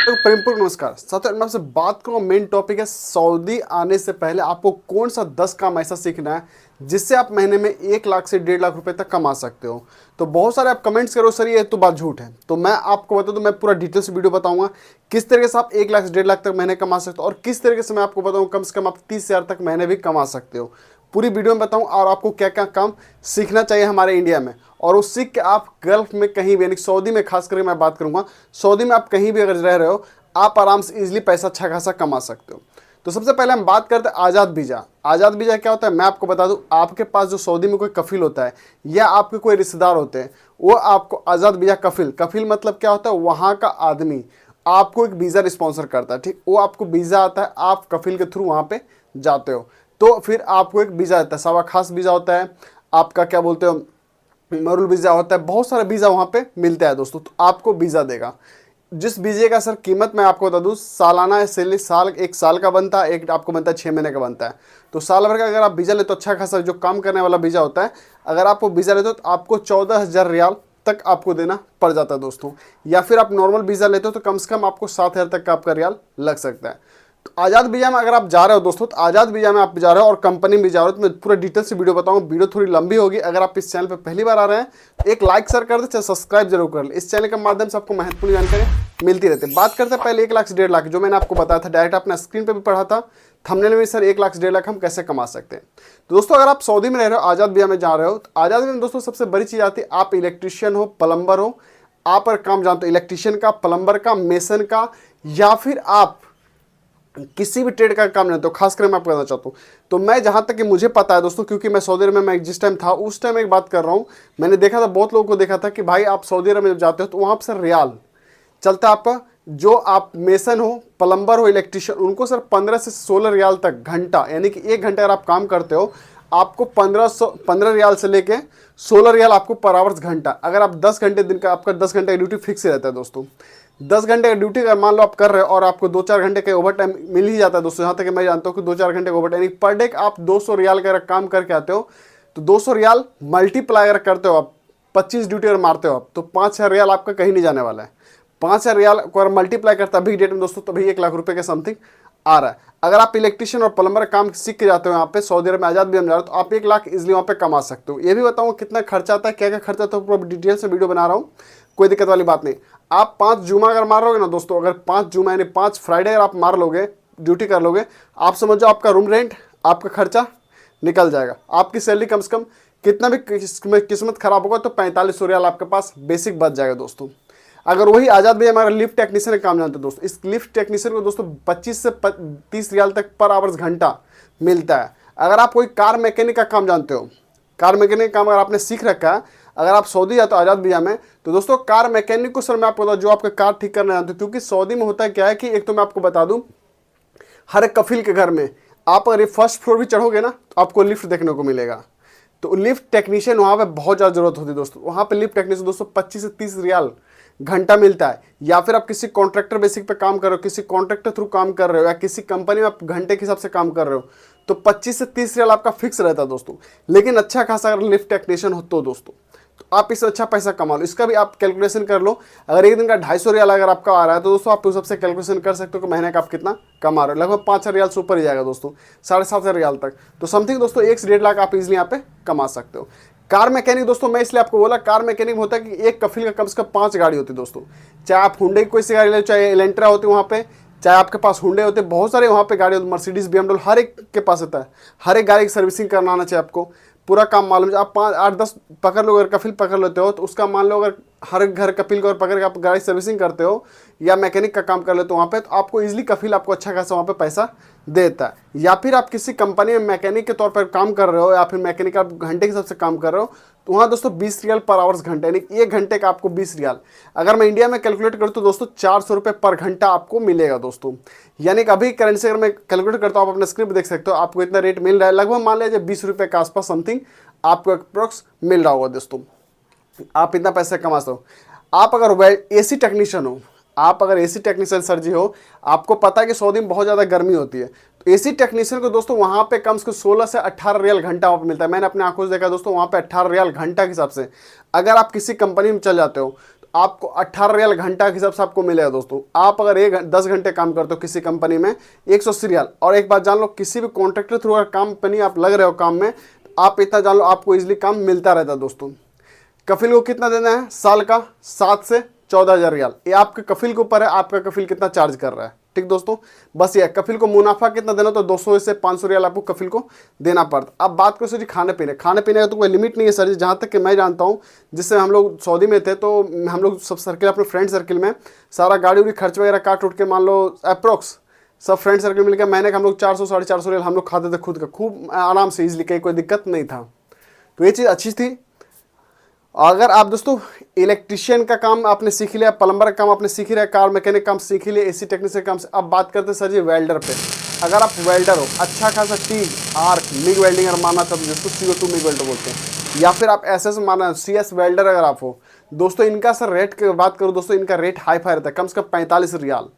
तो प्रेमपुर नमस्कार साथियों, मैं आपसे बात करूँ। मेन टॉपिक है सऊदी आने से पहले आपको कौन सा 10 काम ऐसा सीखना है जिससे आप महीने में 1 लाख से 1.5 लाख रुपए तक कमा सकते हो। तो बहुत सारे आप कमेंट्स करो सर ये तो बात झूठ है, तो मैं आपको बता दूं, मैं पूरा डिटेल्स वीडियो बताऊंगा किस तरीके से आप 1 लाख से 1.5 लाख तक महीने कमा सकते हो और किस तरीके से मैं आपको बताऊँ कम से कम आप 30,000 तक महीने भी कमा सकते हो। पूरी वीडियो में बताऊं और आपको क्या क्या काम सीखना चाहिए हमारे इंडिया में, और उस सीख के आप गल्फ में कहीं भी यानी सऊदी में खास करके मैं बात करूंगा, सऊदी में आप कहीं भी अगर रह रहे हो आप आराम से इजीली पैसा अच्छा खासा कमा सकते हो। तो सबसे पहले हम बात करते हैं आज़ाद वीज़ा। आज़ाद वीज़ा क्या होता है मैं आपको बता दूं, आपके पास जो सऊदी में कोई कफिल होता है या आपके कोई रिश्तेदार होते हैं वो आपको आज़ाद वीज़ा कफिल कफिल मतलब क्या होता है, वहाँ का आदमी आपको एक वीज़ा स्पॉन्सर करता है। ठीक, वो आपको वीज़ा आता है, आप कफिल के थ्रू वहाँ पे जाते हो तो फिर आपको एक वीज़ा आता है। सवा खास वीज़ा होता है, आपका क्या बोलते हो मरूल वीज़ा होता है, बहुत सारे वीज़ा वहाँ पे मिलता है दोस्तों। तो आपको वीज़ा देगा, जिस वीज़े का सर कीमत मैं आपको बता दूँ, सालाना सैलरी साल 1 साल का बनता है, एक आपको बनता है 6 महीने का बनता है। तो साल भर का अगर आप वीज़ा लेते हो, अच्छा खासा जो काम करने वाला वीज़ा होता है, अगर आप वो वीज़ा लेते हो तो आपको 14,000 रियाल तक आपको देना पड़ जाता है दोस्तों। या फिर आप नॉर्मल वीज़ा लेते हो तो कम से कम आपको 7,000 तक का आपका रियाल लग सकता है। तो आज़ाद वीज़ा में अगर आप जा रहे हो दोस्तों, तो आज़ाद वीज़ा में आप जा रहे हो और कंपनी में जा रहे हो, तो मैं पूरा डिटेल से वीडियो बताऊंगा। वीडियो थोड़ी लंबी होगी। अगर आप इस चैनल पर पहली बार आ रहे हैं तो एक लाइक सर कर दे, चाहे सब्सक्राइब जरूर कर ले। इस चैनल के माध्यम से आपको महत्वपूर्ण जानकारी मिलती रहती है। बात करते हैं पहले 1 लाख से 1.5 लाख, जो मैंने आपको बताया था डायरेक्ट अपने स्क्रीन पर भी पढ़ा था थंबनेल में, सर 1 लाख से 1.5 लाख हम कैसे कमा सकते हैं। तो दोस्तों अगर आप सऊदी में रह रहे हो, आज़ाद वीज़ा में जा रहे हो, तो आज़ाद वीज़ा में दोस्तों सबसे बड़ी चीज़ आती है, आप इलेक्ट्रिशियन हो, प्लम्बर हो, आप अगर काम जानते हो इलेक्ट्रिशियन का, प्लम्बर का, मेसन का, या फिर आप किसी भी ट्रेड का काम नहीं, तो खासकर मैं आपको बताना चाहता हूँ। तो मैं जहाँ तक कि मुझे पता है दोस्तों, क्योंकि मैं सऊदी अरब में मैं जिस टाइम था उस टाइम एक बात कर रहा हूँ, मैंने देखा था, बहुत लोगों को देखा था कि भाई आप सऊदी अरब में जब जाते हो तो वहाँ पर सर रियाल चलता है आपका। जो आप मेसन हो, प्लम्बर हो, इलेक्ट्रिशियन, उनको सर 15 से 16 रियाल तक घंटा, यानी कि 1 घंटे अगर आप काम करते हो आपको 15 रियाल से लेके 16 रियाल आपको पर आवर्स घंटा। अगर आप 10 घंटे दिन का, आपका 10 घंटे का ड्यूटी फिक्स रहता है दोस्तों। 10 घंटे का ड्यूटी अगर मान लो आप कर रहे हो और आपको 2-4 घंटे का ओवर टाइम मिल ही जाता है दोस्तों। यहाँ तक कि मैं जानता हूँ कि 2-4 घंटे का ओवर टाइम, पर डे आप 200 रियाल का अगर काम करके आते हो तो 200 रियाल मल्टीप्लाई अगर करते हो आप, 25 ड्यूटी अगर मारते हो आप, तो 5,000 रियाल आपका कहीं नहीं जाने वाला है। 5,000 रियाल को अगर मल्टीप्लाई करता अभी डेट में दोस्तों, तभी 1 लाख रुपए के समथिंग आ रहा है। अगर आप इलेक्ट्रिशियन और प्लम्बर काम सीख के जाते हो यहाँ पे सऊदी अरब में, आज़ाद भी हम जा रहे हो, तो आप 1 लाख इजिली वहाँ पे कमा सकते हो। ये भी बताऊँ कितना खर्चा आता है, क्या क्या खर्चा आता है, पूरा डिटेल से वीडियो बना रहा हूँ, कोई दिक्कत वाली बात नहीं। आप 5 जुमा अगर मार लोगे ना दोस्तों, अगर 5 जुमा यानी 5 फ्राइडे अगर आप मार लोगे, ड्यूटी कर लोगे, आप समझ जाओ आपका रूम रेंट, आपका खर्चा निकल जाएगा। आपकी सैलरी कम से कम, कितना भी किस्मत खराब होगा तो 4500 रियाल आपके पास बेसिक बच जाएगा दोस्तों। अगर वही आज़ाद भी हमारा लिफ्ट टेक्नीशियन का काम जानते हैं दोस्तों, इस लिफ्ट टेक्नीशियन को दोस्तों 25 से 30 रियाल तक पर आवर्स घंटा मिलता है। अगर आप कोई कार मैकेनिक का काम जानते हो, कार मैकेनिक का काम अगर आपने सीख रखा है, अगर आप सऊदी जाते हो आज़ाद वीज़ा में, तो दोस्तों कार मैकेनिक को सर मैं आपको बताऊँ जो आपका कार ठीक करना जानते हो, क्योंकि सऊदी में होता है क्या है कि एक तो मैं आपको बता दूँ, हर एक कफिल के घर में आप अगर फर्स्ट फ्लोर भी चढ़ोगे ना तो आपको लिफ्ट देखने को मिलेगा। तो लिफ्ट टेक्नीशियन वहाँ पे बहुत ज़्यादा जरूरत होती है दोस्तों। वहाँ पे लिफ्ट टेक्नीशियन दोस्तों 25 से 30 रियाल घंटा मिलता है। या फिर आप किसी कॉन्ट्रैक्टर बेसिक पे काम कर रहे हो, किसी कॉन्ट्रैक्टर थ्रू काम कर रहे हो, या किसी कंपनी में आप घंटे के हिसाब से काम कर रहे हो, तो 25 से 30 रियाल आपका फिक्स रहता है दोस्तों। लेकिन अच्छा खासा अगर लिफ्ट टेक्नीशियन हो तो दोस्तों, तो आप इससे अच्छा पैसा कमा लो। इसका भी आप कैलकुलेशन कर लो, अगर एक दिन का 250 रियाल अगर आपका आ रहा है तो दोस्तों आप उस सबसे कैलकुलेशन कर सकते हो कि महीने का आप कितना कमा रहे हो। लगभग 5,000 रियाल से ऊपर ही जाएगा दोस्तों, 7,500 रियाल तक। तो समथिंग दोस्तों 1 से 1.5 लाख आप इजिली यहाँ पे कमा सकते हो। कार मैकेनिक दोस्तों मैं इसलिए आपको बोला, कार मैकेनिक होता है कि एक कफिल का कम से कम 5 गाड़ी होती है दोस्तों। चाहे आप हुंडई की कोई सी गाड़ी ले, चाहे एलेंट्रा होती है वहाँ पे, चाहे आपके पास हुंडे होते, बहुत सारे वहाँ पे गाड़ी होती, मर्सिडीज, BMW, हर एक के पास होता है। हर एक गाड़ी की सर्विसिंग करना आना चाहिए आपको, पूरा काम मालूम है। आप 5-8-10 पकड़ लो, अगर कफिल पकड़ लेते हो तो उसका मान लो, अगर हर घर कफिल को अगर पकड़ के आप गाड़ी सर्विसिंग करते हो या मैकेनिक का काम कर लेते हो वहाँ पे, तो आपको इजीली कफिल आपको अच्छा खासा वहाँ पे पैसा देता है। या फिर आप किसी कंपनी में मैकेनिक के तौर पर काम कर रहे हो, या फिर मैकेनिक आप घंटे के हिसाब से काम कर रहे हो, तो वहाँ दोस्तों 20 रियाल पर आवर्स घंटे, यानी 1 घंटे का आपको 20 रियाल। अगर मैं इंडिया में कैलकुलेट करूँ तो दोस्तों 400 रुपये पर घंटा आपको मिलेगा दोस्तों। यानी कि अभी करेंसी अगर मैं कैलकुलेट करता हूँ, आप अपने स्क्रीन पर देख सकते हो, आपको इतना रेट मिल रहा है। लगभग मान लीजिए 20 रुपये के आसपास समथिंग आपको अप्रोक्स मिल रहा होगा दोस्तों। आप इतना पैसा कमा सकते हो। आप अगर AC टेक्नीशियन हो, आप अगर AC टेक्नीशियन सर जी हो, आपको पता है कि सऊदी में बहुत ज़्यादा गर्मी होती है, तो AC टेक्नीशियन को दोस्तों वहाँ पे कम से कम 16 से 18 रियाल घंटा वहाँ पे मिलता है। मैंने अपने आंखों से देखा दोस्तों, वहाँ पे 18 रियाल घंटा के हिसाब से। अगर आप किसी कंपनी में चल जाते हो तो आपको 18 रियाल घंटा के हिसाब से आपको मिलेगा दोस्तों। आप अगर 10 घंटे काम करते हो किसी कंपनी में 180 रियाल। और एक बात जान लो, किसी भी कॉन्ट्रैक्टर थ्रू अगर कंपनी आप लग रहे हो काम में, आप इतना जान लो आपको इजीली काम मिलता रहता है दोस्तों। कफिल को कितना देना है साल का? 7 से 14,000 रियाल। ये आपके कफिल के ऊपर है, आपका कफिल कितना चार्ज कर रहा है। ठीक दोस्तों, बस ये कफिल को मुनाफा कितना देना, तो 200 से 500 रियाल आपको कफिल को देना पड़ता। अब बात करो सर जी खाने पीने का तो कोई लिमिट नहीं है सर जी। जहाँ तक कि मैं जानता हूँ, जिससे हम लोग सऊदी में थे तो हम लोग सब सर्किल अपने फ्रेंड सर्किल में सारा गाड़ी उड़ी खर्च वगैरह काट उठ के मान लो अप्रोक्स सब फ्रेंड सर्किल मिलकर महीने का हम लोग 400 साढ़े 400 रियाल हम लोग खाते थे खुद का, खूब आराम से इजीली, कहीं कोई दिक्कत नहीं था। तो ये चीज़ अच्छी थी। अगर आप दोस्तों इलेक्ट्रिशियन का काम आपने सीख लिया, प्लम्बर का काम आपने सीख लिया, कार मैकेनिक काम सीख लिया, एसी टेक्नीशियन काम से, अब बात करते हैं सर जी वेल्डर पे। अगर आप वेल्डर हो, अच्छा खासा टीग, आर्क, मिग वेल्डिंग अगर मानना चाहते हो जिसको CO2 मिग वेल्डर बोलते हैं, या फिर आप SS माना CS वेल्डर अगर आप हो दोस्तों, इनका सर रेट की बात करूँ दोस्तों, इनका रेट हाई फाई रहता है। कम से कम 45 रियाल,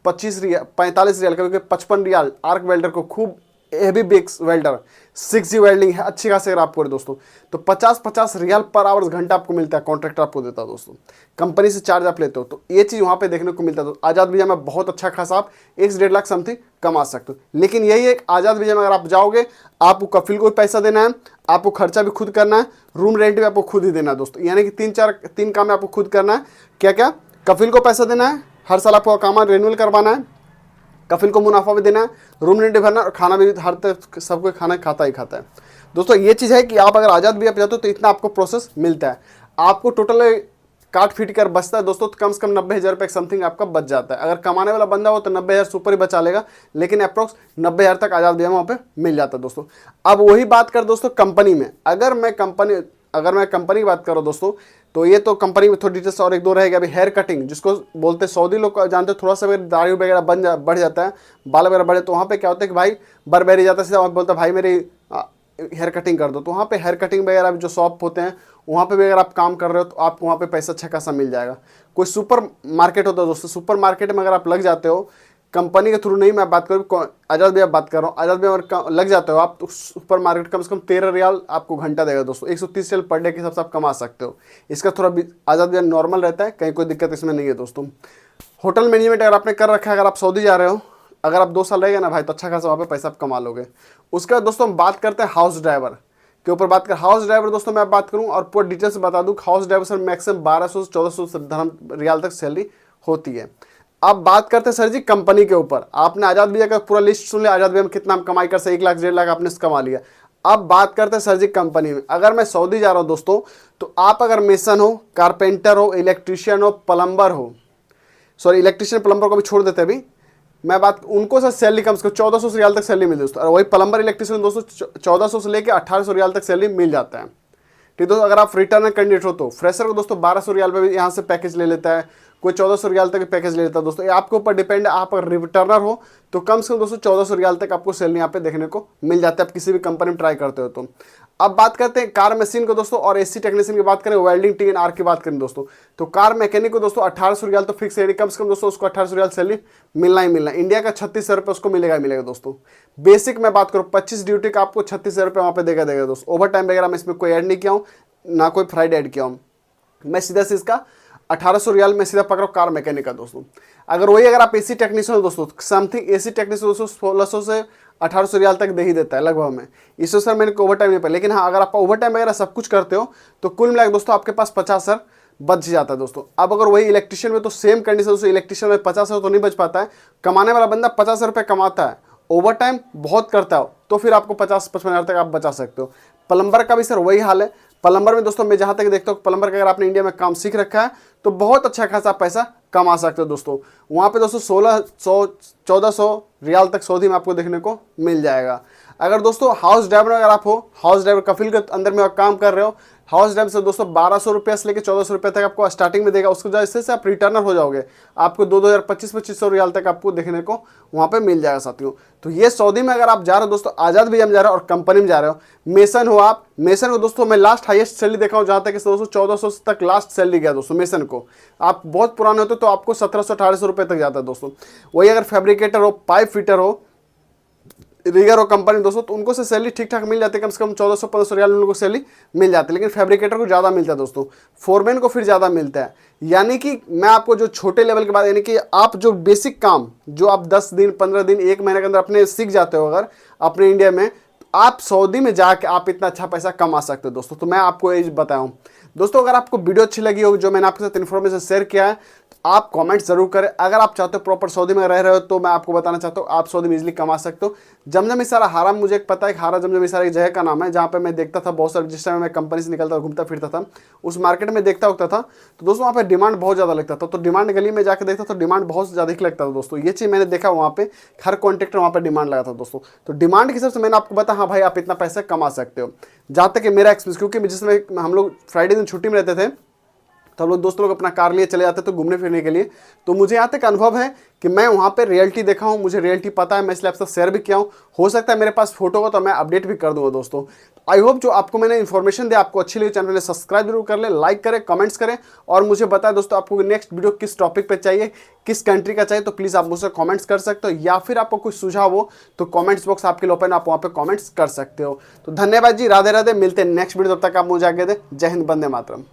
25 रियाल, 45 रियाल, कभी 55 रियाल आर्क वेल्डर को, खूब heavy bakes welder, 6G welding है अच्छी खासी अगर आपको दोस्तों, तो 50-50 रियाल पर आवर्स घंटा आपको मिलता है, कॉन्ट्रैक्टर आपको देता है दोस्तों, कंपनी से चार्ज आप लेते हो। तो ये चीज़ वहाँ पे देखने को मिलता है। तो आज़ाद वीज़ा में बहुत अच्छा खासा आप 1 से 1.5 लाख समथिंग कमा सकते हो। लेकिन यही एक आज़ाद वीज़ा में अगर आप जाओगे, आपको कफिल को भी पैसा देना है, आपको खर्चा भी खुद करना है, रूम रेंट भी आपको खुद ही देना है दोस्तों। यानी कि 3 काम आपको खुद करना है। क्या क्या? कफिल को पैसा देना है, हर साल आपको काम रिन्यूअल करवाना है, कफिल को मुनाफा भी देना है, रूम रेंट भी भरना है, और खाना भी हर तक सबको खाना खाता ही खाता है दोस्तों। ये चीज़ है कि आप अगर आज़ाद वीज़ा पे जाते हो तो इतना आपको प्रोसेस मिलता है। आपको टोटल काट फीट कर बचता है दोस्तों, तो कम से कम 90,000 रुपये समथिंग आपका बच जाता है। अगर कमाने वाला बंदा हो तो 90,000 से ऊपर ही बचा लेगा, लेकिन अप्रॉक्स 90,000 तक आज़ाद वीज़ा वहाँ पे मिल जाता है दोस्तों। अब वही बात कर दोस्तों कंपनी में, अगर मैं कंपनी की बात करूँ दोस्तों, तो ये तो कंपनी में थोड़ी डिटेल्स और 1-2 रहेगा। अभी हेयर कटिंग जिसको बोलते हैं, सऊदी लोग जानते हैं, थोड़ा सा अगर दाढ़ी वगैरह बढ़ जाता है, बाल वगैरह बढ़े, तो वहाँ पे क्या होता है कि भाई बरबेरी जाता है, सीधा वहाँ बोलता है भाई मेरी हेयर कटिंग कर दो। तो वहाँ पे हेयर कटिंग वगैरह जो शॉप होते हैं, वहाँ पे भी अगर आप काम कर रहे हो तो आपको वहाँ पे पैसा अच्छा खासा मिल जाएगा। कोई सुपर मार्केट होता है दोस्तों, सुपर मार्केट में अगर आप लग जाते हो, कंपनी के थ्रू नहीं मैं बात करूँ, आज़ाद वीज़ा बात कर रहा हूँ, आज़ाद वीज़ा अगर लग जाते हो आप, तो सुपर मार्केट कम से कम 13 रियाल आपको घंटा देगा दोस्तों। 130 रियाल पर डे के हिसाब से आप कमा सकते हो। इसका थोड़ा आज़ाद वीज़ा नॉर्मल रहता है, कहीं कोई दिक्कत इसमें नहीं है दोस्तों। होटल मैनेजमेंट अगर आपने कर रखा है, अगर आप सऊदी जा रहे हो, अगर आप 2 साल रहेगा ना भाई, तो अच्छा खासा वहाँ पे पैसा आप कमा लोगे। उसका दोस्तों हम बात करते हैं हाउस ड्राइवर के ऊपर। बात कर हाउस ड्राइवर दोस्तों मैं बात करूँ और पूरा डिटेल से बता दूँ, हाउस ड्राइवर सर मैक्सिमम 1200 से 1400 रियाल तक सैलरी होती है। अब बात करते हैं सर जी कंपनी के ऊपर। आपने आज़ाद वीज़ा का पूरा लिस्ट सुन लिया, आज़ाद वीज़ा में कितना हम कमाई कर सकते, 1 लाख 1.5 लाख आपने कमा लिया। अब बात करते हैं सर जी कंपनी में। अगर मैं सऊदी जा रहा हूँ दोस्तों, तो आप अगर मेसन हो, कारपेंटर हो, इलेक्ट्रिशियन हो, प्लम्बर हो, सॉरी इलेक्ट्रिशियन प्लम्बर को भी छोड़ देते अभी, मैं बात उनको सर सैलरी कम से कम 1400 रियाल तक सैलरी मिलती है दोस्तों। और वही प्लम्बर इलेक्ट्रिशियन दोस्तों 1400 से लेकर 1800 रियाल तक सैलरी मिल जाता है। ठीक दोस्तों, अगर आप रिटर्न कैंडिडेट हो तो फ्रेशर को दोस्तों 1200 रियाल पे भी यहाँ से पैकेज ले लेता है, कोई 1400 रियाल तक पैकेज ले लेता है दोस्तों। ये आपके ऊपर डिपेंड है। आप अगर रिटर्नर हो तो कम से कम दोस्तों 1400 रियाल तक आपको सैलरी यहाँ पे देखने को मिल जाता है, आप किसी भी कंपनी में ट्राई करते हो तो। अब बात करते हैं कार मशीन को दोस्तों, और एसी टेक्नीशियन की बात करें, वेल्डिंग TNR की बात करें दोस्तों, तो कार मैकेनिक को दोस्तों 1800 रियाल तो फिक्स सैलरी, कम से कम दोस्तों उसको 1800 रियाल सैलरी मिलना ही मिलना। इंडिया का 36,000 रुपये उसको मिलेगा दोस्तों। बेसिक मैं बात करूँ 25 ड्यूटी का आपको 36,000 रुपये वहाँ पे देगा दोस्तों। ओवर टाइम वगैरह मैं इसमें कोई ऐड नहीं किया हूँ, ना कोई फ्राइडे ऐड किया हूँ। मैं सीधा से इसका 1800 रियाल में सीधा पकड़ो कार मैकेनिक का दोस्तों। अगर वही अगर आप एसी टेक्नीशियन हो दोस्तों, समथिंग एसी टेक्नीशियन दोस्तों 1600 से 1800 रियाल तक दे ही देता है लगभग में। इससे सर मैंने ओवर टाइम नहीं पाया, लेकिन हाँ अगर आप ओवर टाइम वगैरह सब कुछ करते हो तो कुल मिलाकर दोस्तों आपके पास 50 सर बच जाता है दोस्तों। अब अगर वही इलेक्ट्रिशियन में तो सेम कंडीशन दोस्तों, इलेक्ट्रिशियन में 50 तो नहीं बच पाता है। कमाने वाला बंदा 50 रुपये कमाता है, ओवर टाइम बहुत करता हो तो फिर आपको 50-55 हज़ार तक आप बचा सकते हो। प्लम्बर का भी सर वही हाल है। प्लम्बर में दोस्तों मैं जहाँ तक देखता हूँ, प्लम्बर का अगर आपने इंडिया में काम सीख रखा है तो बहुत अच्छा खासा पैसा कमा सकते हो दोस्तों। वहाँ पे दोस्तों 1600-1400 रियाल तक सऊदी में आपको देखने को मिल जाएगा। अगर दोस्तों हाउस ड्राइवर अगर आप हो, हाउस ड्राइवर कफिल के अंदर में आप काम कर रहे हो, हाउस ड्राइवर से दोस्तों 1200 रुपये से लेकर 1400 रुपये तक आपको स्टार्टिंग में देगा। उसके वजह से आप रिटर्नर हो जाओगे, आपको 2500 रियाल तक आपको देखने को वहाँ पे मिल जाएगा साथियों। तो ये सऊदी में अगर आप जा रहे हो दोस्तों, आज़ाद वीज़ा में जा रहे हो और कंपनी में जा रहे हो, मेसन हो आप, मेसन को दोस्तों मैं लास्ट हाईएस्ट सैलरी देखा हूँ जहाँ तक दोस्तों 1400 तक लास्ट सैलरी गया दोस्तों मेसन को। आप बहुत पुराने होते तो आपको 1700-1800 रुपये तक जाता है दोस्तों। वही अगर फैब्रिकेटर हो, पाइप फिटर हो, रिगर और कंपनी दोस्तों, तो उनको से सैलरी ठीक ठाक मिल जाती है, कम से कम 1400-1500 रियाल उनको सैलरी मिल जाती है। लेकिन फैब्रिकेटर को ज़्यादा मिलता है दोस्तों, फोरमैन को फिर ज़्यादा मिलता है। यानी कि मैं आपको जो छोटे लेवल के बाद, यानी कि आप जो बेसिक काम जो आप 10 दिन 15 दिन 1 महीने के अंदर अपने सीख जाते हो अगर अपने इंडिया में, तो आप सऊदी में जाके आप इतना अच्छा पैसा कमा सकते हो दोस्तों। तो मैं आपको ये बताया हूँ दोस्तों। अगर आपको वीडियो अच्छी लगी हो, जो मैंने आपके साथ इन्फॉर्मेशन शेयर किया है, आप कमेंट जरूर करें। अगर आप चाहते हो प्रॉपर सऊदी में रह रहे हो, तो मैं आपको बताना चाहता हूँ आप सऊदी में इजीली कमा सकते हो। जमजम इशारा हराम, मुझे एक पता है, हारा जमजम इशारा एक जगह का नाम है, जहाँ पे मैं देखता था बहुत सारे, जिस टाइम मैं कंपनी से निकलता घूमता फिरता था, उस मार्केट में देखता होता था, तो दोस्तों वहाँ पे डिमांड बहुत ज़्यादा लगता था। तो डिमांड गली में जाकर देखता तो डिमांड बहुत ज़्यादा ही लगता था दोस्तों। ये चीज़ मैंने देखा, वहाँ पे हर कॉन्ट्रैक्टर वहाँ पे डिमांड लगा था दोस्तों। तो डिमांड के हिसाब से मैंने आपको बताया, हाँ भाई आप इतना पैसा कमा सकते हो। जहाँ तक कि मेरा एक्सपीरियंस, क्योंकि जिसमें हम लोग फ्राइडे दिन छुट्टी में रहते थे, तो हम लोग दोस्त लोग अपना कार लिए चले जाते थे घूमने फिरने के लिए। तो मुझे यहाँ तक अनुभव है कि मैं वहाँ पे रियलिटी देखा हूँ, मुझे रियलिटी पता है, मैं इसलिए आपसे शेयर भी किया हूँ। हो सकता है मेरे पास फोटो हो तो मैं अपडेट भी कर दूँगा दोस्तों। आई होप जो आपको मैंने इन्फॉर्मेशन दिया आपको अच्छी लगी, चैनल में सब्सक्राइब जरूर कर ले, लाइक करें, कमेंट्स करें, और मुझे बताएं दोस्तों आपको नेक्स्ट वीडियो किस टॉपिक पे चाहिए, किस कंट्री का चाहिए। तो प्लीज़ आप मुझसे कमेंट्स कर सकते हो, या फिर आपको कुछ सुझाव हो तो कमेंट्स बॉक्स आपके लिए ओपन, आप वहाँ पे कमेंट्स कर सकते हो। तो धन्यवाद जी, राधे राधे, मिलते हैं नेक्स्ट वीडियो, तब तक आप मुझे आगे दे। जय हिंद, वंदे मातरम।